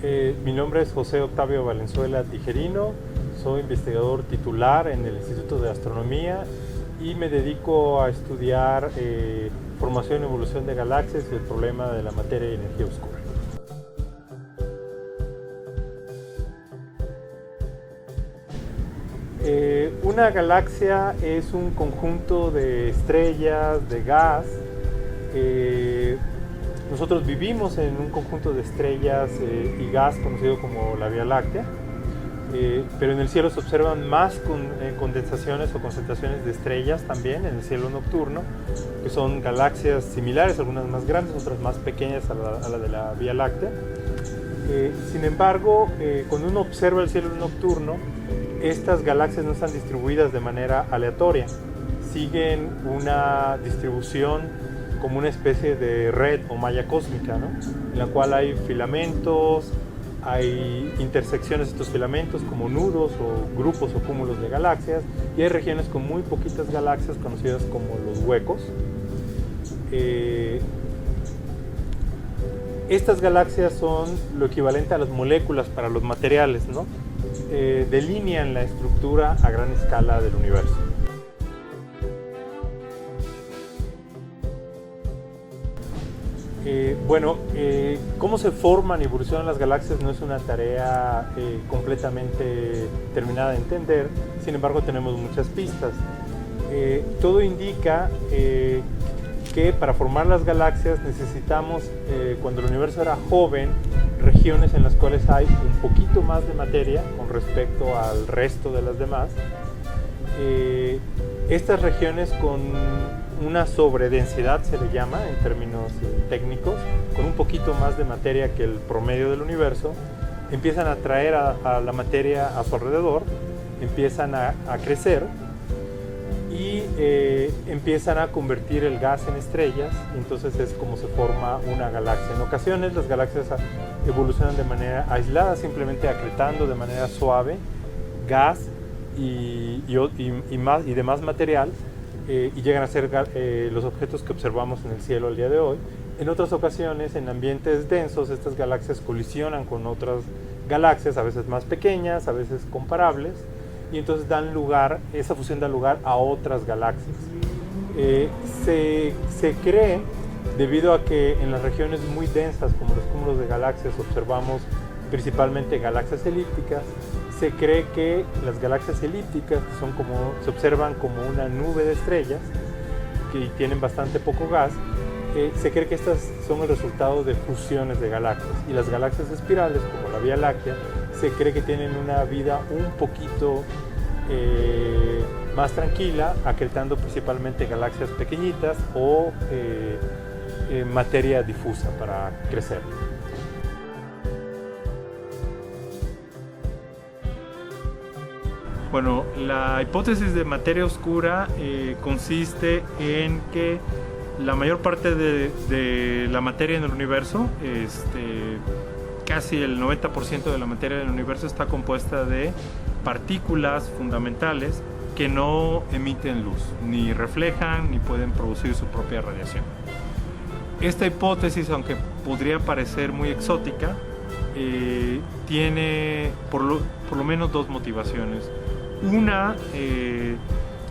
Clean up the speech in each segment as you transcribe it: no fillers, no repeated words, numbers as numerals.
Mi nombre es José Octavio Valenzuela Tijerino, soy investigador titular en el Instituto de Astronomía y me dedico a estudiar formación y evolución de galaxias y el problema de la materia y energía oscura. Una galaxia es un conjunto de estrellas, de gas. Nosotros vivimos en un conjunto de estrellas y gas conocido como la Vía Láctea, pero en el cielo se observan más condensaciones o concentraciones de estrellas también en el cielo nocturno, que son galaxias similares, algunas más grandes, otras más pequeñas a la de la Vía Láctea. Sin embargo, cuando uno observa el cielo nocturno, estas galaxias no están distribuidas de manera aleatoria, siguen una distribución como una especie de red o malla cósmica, ¿no? En la cual hay filamentos, hay intersecciones de estos filamentos como nudos o grupos o cúmulos de galaxias, y hay regiones con muy poquitas galaxias conocidas como los huecos. Estas galaxias son lo equivalente a las moléculas para los materiales, ¿no? Delinean la estructura a gran escala del universo. Cómo se forman y evolucionan las galaxias no es una tarea completamente terminada de entender, sin embargo tenemos muchas pistas. Todo indica que para formar las galaxias necesitamos, cuando el universo era joven, regiones en las cuales hay un poquito más de materia con respecto al resto de las demás. Estas regiones con una sobredensidad, se le llama en términos técnicos, con un poquito más de materia que el promedio del universo, empiezan a atraer a la materia a su alrededor, empiezan a crecer y empiezan a convertir el gas en estrellas, y entonces es como se forma una galaxia. En ocasiones las galaxias evolucionan de manera aislada, simplemente acretando de manera suave gas y demás material, y llegan a ser los objetos que observamos en el cielo el día de hoy. En otras ocasiones, en ambientes densos, estas galaxias colisionan con otras galaxias, a veces más pequeñas, a veces comparables, y entonces esa fusión da lugar a otras galaxias. Se cree, debido a que en las regiones muy densas, como los cúmulos de galaxias, observamos principalmente galaxias elípticas, se cree que las galaxias elípticas se observan como una nube de estrellas que tienen bastante poco gas. Se cree que estas son el resultado de fusiones de galaxias, y las galaxias espirales, como la Vía Láctea, se cree que tienen una vida un poquito más tranquila, acretando principalmente galaxias pequeñitas o materia difusa para crecer. Bueno, la hipótesis de materia oscura consiste en que la mayor parte de la materia en el universo, casi el 90% de la materia del universo, está compuesta de partículas fundamentales que no emiten luz, ni reflejan, ni pueden producir su propia radiación. Esta hipótesis, aunque podría parecer muy exótica, tiene por lo menos dos motivaciones. Una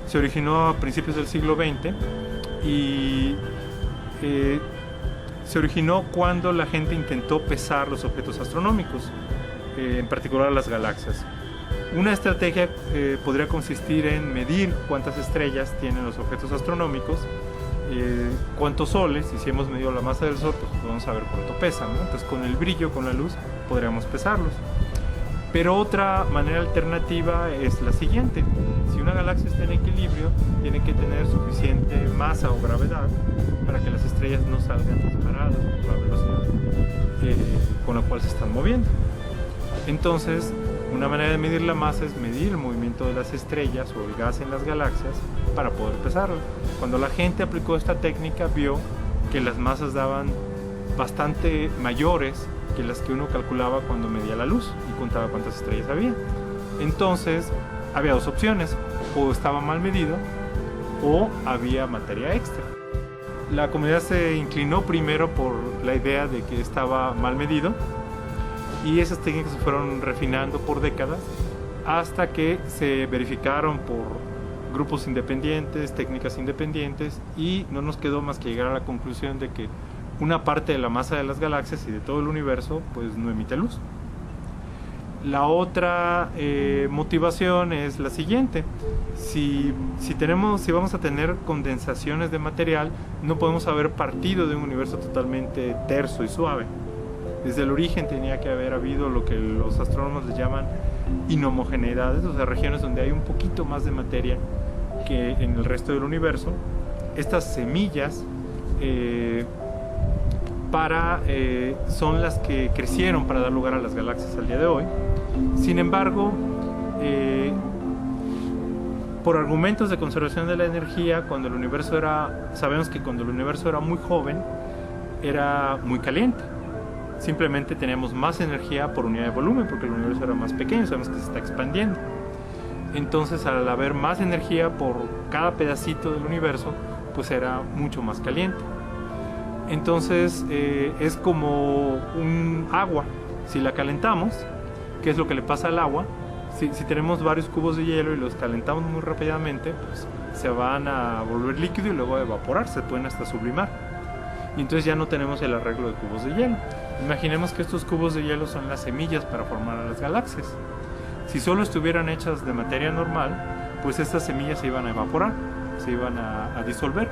se originó a principios del siglo XX y se originó cuando la gente intentó pesar los objetos astronómicos, en particular las galaxias. Una estrategia podría consistir en medir cuántas estrellas tienen los objetos astronómicos, cuántos soles, y si hemos medido la masa del Sol, pues podemos saber cuánto pesan, ¿no? Entonces con el brillo, con la luz, podríamos pesarlos. Pero otra manera alternativa es la siguiente: si una galaxia está en equilibrio, tiene que tener suficiente masa o gravedad para que las estrellas no salgan disparadas por la velocidad con la cual se están moviendo. Entonces, una manera de medir la masa es medir el movimiento de las estrellas o el gas en las galaxias para poder pesarlo. Cuando la gente aplicó esta técnica, vio que las masas daban bastante mayores que las que uno calculaba cuando medía la luz y contaba cuántas estrellas había. Entonces había dos opciones: o estaba mal medido o había materia extra. La comunidad se inclinó primero por la idea de que estaba mal medido, y esas técnicas se fueron refinando por décadas hasta que se verificaron por grupos independientes, técnicas independientes, y no nos quedó más que llegar a la conclusión de que una parte de la masa de las galaxias y de todo el universo pues no emite luz. La otra motivación es la siguiente: si vamos a tener condensaciones de material, no podemos haber partido de un universo totalmente terso y suave. Desde el origen tenía que haber habido lo que los astrónomos les llaman inhomogeneidades, o sea, regiones donde hay un poquito más de materia que en el resto del universo. Estas semillas son las que crecieron para dar lugar a las galaxias al día de hoy. Sin embargo, por argumentos de conservación de la energía, sabemos que cuando el universo era muy joven, era muy caliente. Simplemente teníamos más energía por unidad de volumen, porque el universo era más pequeño, sabemos que se está expandiendo. Entonces, al haber más energía por cada pedacito del universo, pues era mucho más caliente. Entonces, es como un agua. Si la calentamos, ¿qué es lo que le pasa al agua? Si tenemos varios cubos de hielo y los calentamos muy rápidamente, pues se van a volver líquido y luego a evaporar, se pueden hasta sublimar. Y entonces ya no tenemos el arreglo de cubos de hielo. Imaginemos que estos cubos de hielo son las semillas para formar a las galaxias. Si solo estuvieran hechas de materia normal, pues estas semillas se iban a evaporar, se iban a disolver.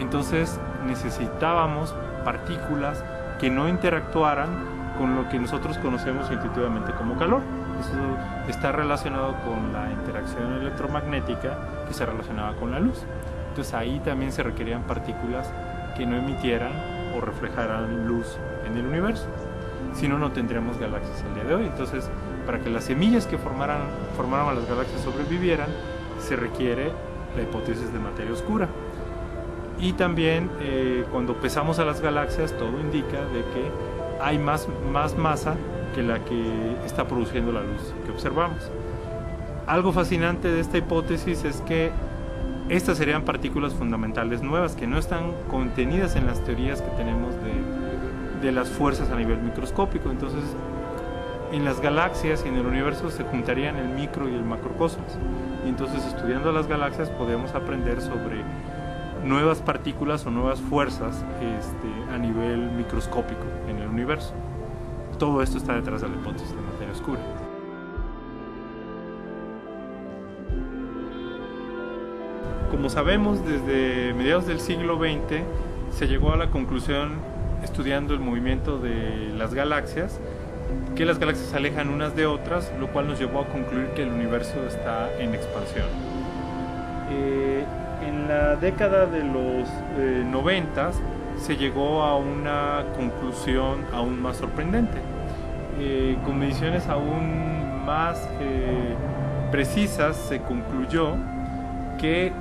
Entonces necesitábamos partículas que no interactuaran con lo que nosotros conocemos intuitivamente como calor. Eso está relacionado con la interacción electromagnética que se relacionaba con la luz. Entonces ahí también se requerían partículas que no emitieran o reflejaran luz en el universo. Si no, no tendríamos galaxias al día de hoy. Entonces, para que las semillas que formaran a las galaxias sobrevivieran, se requiere la hipótesis de materia oscura. Y también cuando pesamos a las galaxias, todo indica de que hay más masa que la que está produciendo la luz que observamos. Algo fascinante de esta hipótesis es que estas serían partículas fundamentales nuevas que no están contenidas en las teorías que tenemos de las fuerzas a nivel microscópico. Entonces, en las galaxias y en el universo se juntarían el micro y el macrocosmos. Y entonces, estudiando las galaxias, podemos aprender sobre nuevas partículas o nuevas fuerzas a nivel microscópico en el universo. Todo esto está detrás de la hipótesis de materia oscura. Como sabemos, desde mediados del siglo XX se llegó a la conclusión, estudiando el movimiento de las galaxias, que las galaxias se alejan unas de otras, lo cual nos llevó a concluir que el universo está en expansión. En la década de los 90 se llegó a una conclusión aún más sorprendente. Con mediciones aún más precisas se concluyó que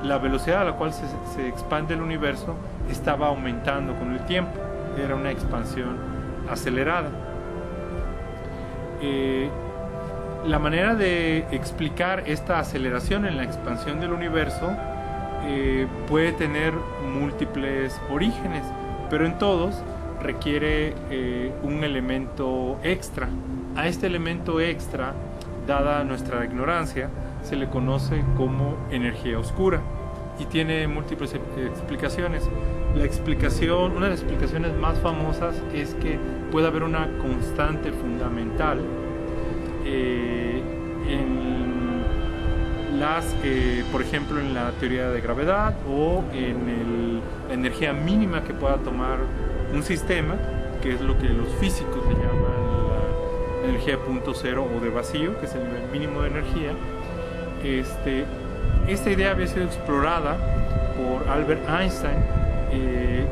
la velocidad a la cual se expande el universo estaba aumentando con el tiempo. Era una expansión acelerada. La manera de explicar esta aceleración en la expansión del universo puede tener múltiples orígenes, pero en todos requiere un elemento extra. A este elemento extra, dada nuestra ignorancia, se le conoce como energía oscura y tiene múltiples explicaciones. Una de las explicaciones más famosas es que puede haber una constante fundamental por ejemplo, en la teoría de gravedad o en la energía mínima que pueda tomar un sistema, que es lo que los físicos le llaman la energía punto cero o de vacío, que es el nivel mínimo de energía. Esta idea había sido explorada por Albert Einstein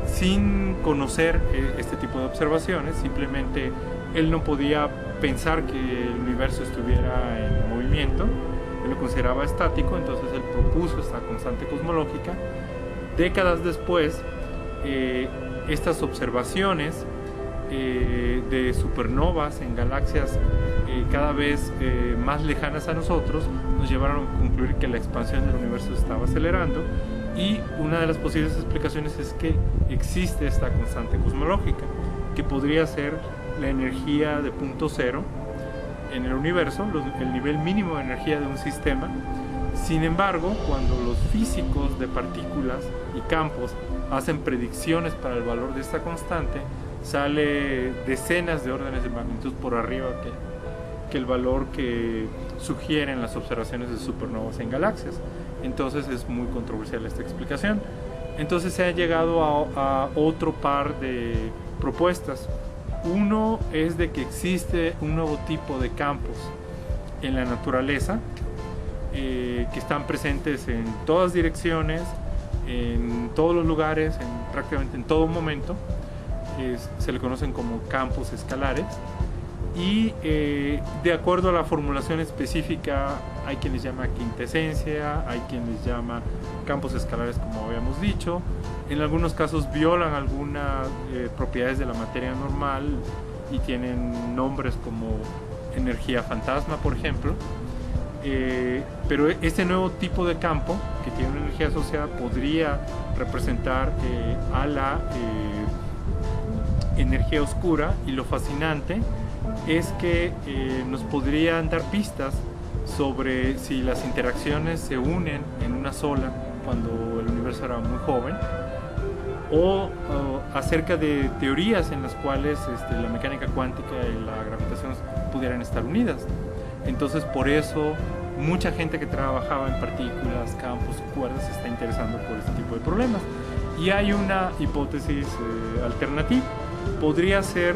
sin conocer este tipo de observaciones. Simplemente él no podía pensar que el universo estuviera en movimiento, él lo consideraba estático, entonces él propuso esta constante cosmológica. Décadas después, estas observaciones de supernovas en galaxias cada vez más lejanas a nosotros nos llevaron a concluir que la expansión del universo se estaba acelerando, y una de las posibles explicaciones es que existe esta constante cosmológica, que podría ser la energía de punto cero en el universo, el nivel mínimo de energía de un sistema. Sin embargo, cuando los físicos de partículas y campos hacen predicciones para el valor de esta constante, sale decenas de órdenes de magnitud por arriba que el valor que sugieren las observaciones de supernovas en galaxias. Entonces es muy controversial esta explicación. Entonces se ha llegado a otro par de propuestas. Uno es de que existe un nuevo tipo de campos en la naturaleza que están presentes en todas direcciones, en todos los lugares, prácticamente en todo momento. Se le conocen como campos escalares, y de acuerdo a la formulación específica hay quien les llama quintesencia, hay quien les llama campos escalares, como habíamos dicho. En algunos casos violan algunas propiedades de la materia normal y tienen nombres como energía fantasma, por ejemplo. Pero este nuevo tipo de campo que tiene una energía asociada podría representar a la energía oscura, y lo fascinante es que nos podrían dar pistas sobre si las interacciones se unen en una sola cuando el universo era muy joven, o acerca de teorías en las cuales la mecánica cuántica y la gravitación pudieran estar unidas. Entonces, por eso mucha gente que trabajaba en partículas, campos y cuerdas se está interesando por este tipo de problemas. Y hay una hipótesis alternativa. Podría ser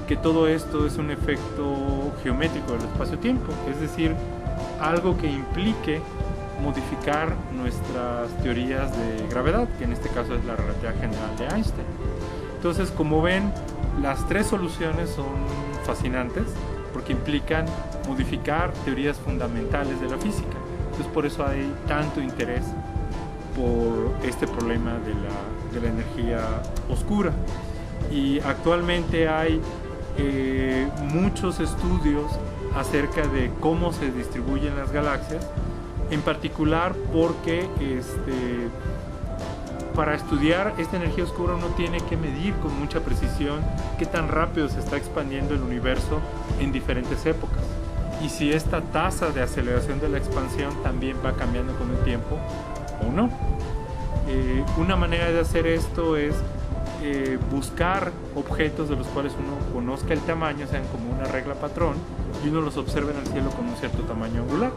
que todo esto es un efecto geométrico del espacio-tiempo, es decir, algo que implique modificar nuestras teorías de gravedad, que en este caso es la relatividad general de Einstein. Entonces, como ven, las tres soluciones son fascinantes porque implican modificar teorías fundamentales de la física. Entonces, por eso hay tanto interés por este problema de la energía oscura. Y actualmente hay muchos estudios acerca de cómo se distribuyen las galaxias, en particular porque para estudiar esta energía oscura uno tiene que medir con mucha precisión qué tan rápido se está expandiendo el universo en diferentes épocas, y si esta tasa de aceleración de la expansión también va cambiando con el tiempo o no. Una manera de hacer esto es buscar objetos de los cuales uno conozca el tamaño, sean como una regla patrón, y uno los observa en el cielo con un cierto tamaño angular.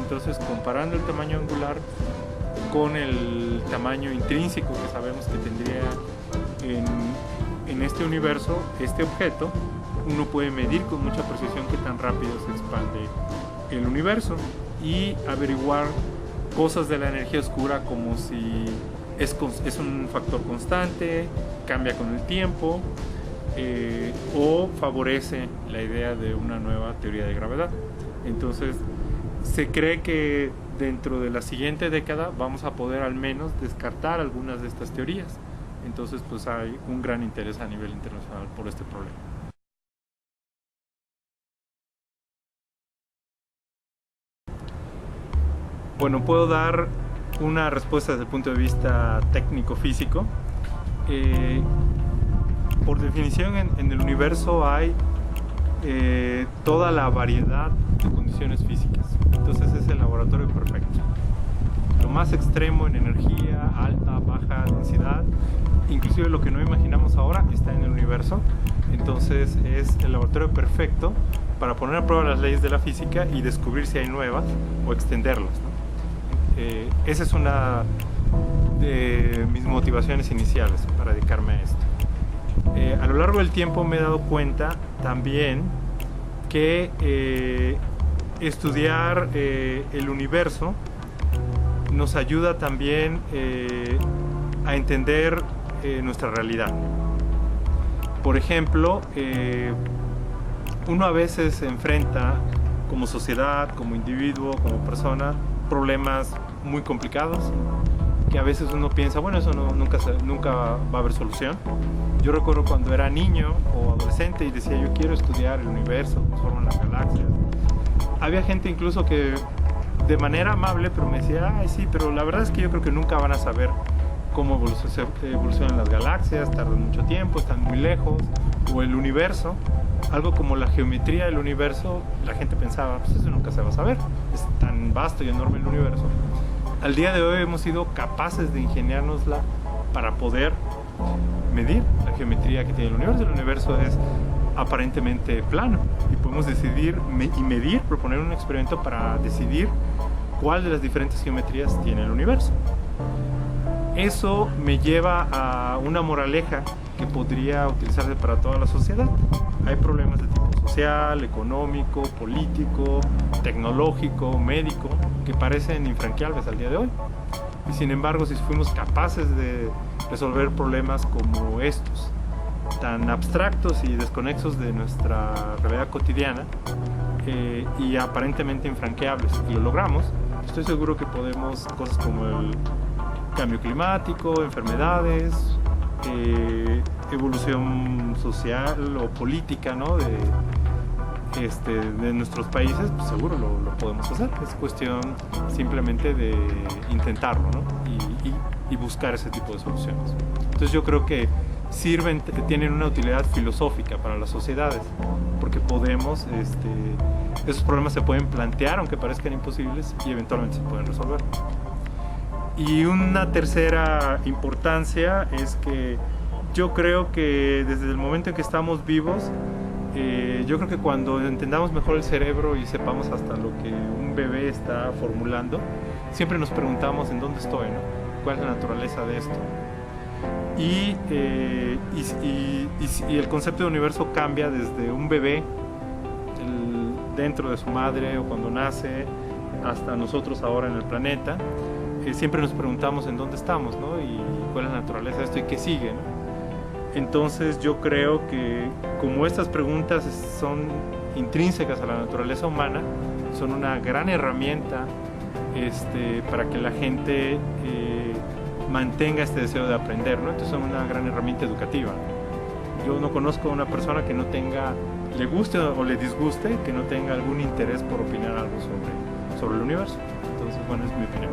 Entonces, comparando el tamaño angular con el tamaño intrínseco que sabemos que tendría en este universo, este objeto, uno puede medir con mucha precisión qué tan rápido se expande el universo y averiguar cosas de la energía oscura, como si es un factor constante, cambia con el tiempo, o favorece la idea de una nueva teoría de gravedad. Entonces, se cree que dentro de la siguiente década vamos a poder al menos descartar algunas de estas teorías. Entonces, pues hay un gran interés a nivel internacional por este problema. Bueno, puedo dar una respuesta desde el punto de vista técnico-físico. Por definición, en el universo hay toda la variedad de condiciones físicas. Entonces es el laboratorio perfecto. Lo más extremo en energía, alta, baja densidad, inclusive lo que no imaginamos ahora está en el universo. Entonces es el laboratorio perfecto para poner a prueba las leyes de la física y descubrir si hay nuevas o extenderlas, ¿no? Esa es una de mis motivaciones iniciales para dedicarme a esto. A lo largo del tiempo me he dado cuenta también que estudiar el universo nos ayuda también a entender nuestra realidad. Por ejemplo, uno a veces se enfrenta como sociedad, como individuo, como persona, problemas muy complicados que a veces uno piensa, bueno, eso nunca va a haber solución. Yo recuerdo cuando era niño o adolescente y decía, yo quiero estudiar el universo, cómo se forman las galaxias. Había gente incluso que de manera amable, pero me decía, ay sí, pero la verdad es que yo creo que nunca van a saber cómo evolucionan las galaxias, tardan mucho tiempo, están muy lejos, o el universo. algo como la geometría del universo, la gente pensaba, pues eso nunca se va a saber, es tan vasto y enorme el universo. Al día de hoy hemos sido capaces de ingeniárnosla para poder medir la geometría que tiene el universo. El universo es aparentemente plano y podemos decidir y medir, proponer un experimento para decidir cuál de las diferentes geometrías tiene el universo. Eso me lleva a una moraleja que podría utilizarse para toda la sociedad. Hay problemas de tipo social, económico, político, tecnológico, médico, que parecen infranqueables al día de hoy. Y sin embargo, si fuimos capaces de resolver problemas como estos, tan abstractos y desconexos de nuestra realidad cotidiana, y aparentemente infranqueables, y lo logramos, estoy seguro que podemos cosas como el cambio climático, enfermedades, evolución social o política, ¿no? de nuestros países, pues seguro lo podemos hacer. Es cuestión simplemente de intentarlo, ¿no? y buscar ese tipo de soluciones. Entonces yo creo que tienen una utilidad filosófica para las sociedades, porque podemos, esos problemas se pueden plantear aunque parezcan imposibles y eventualmente se pueden resolver. Y una tercera importancia es que yo creo que desde el momento en que estamos vivos, yo creo que cuando entendamos mejor el cerebro y sepamos hasta lo que un bebé está formulando, siempre nos preguntamos en dónde estoy, ¿no? ¿Cuál es la naturaleza de esto? Y el concepto de universo cambia desde un bebé dentro de su madre o cuando nace hasta nosotros ahora en el planeta. Siempre nos preguntamos en dónde estamos, ¿no? Y cuál es la naturaleza de esto y qué sigue, ¿no? Entonces yo creo que como estas preguntas son intrínsecas a la naturaleza humana, son una gran herramienta para que la gente mantenga este deseo de aprender, ¿no? Entonces son una gran herramienta educativa. Yo no conozco a una persona que no tenga, le guste o le disguste, que no tenga algún interés por opinar algo sobre el universo. Entonces, bueno, es mi opinión.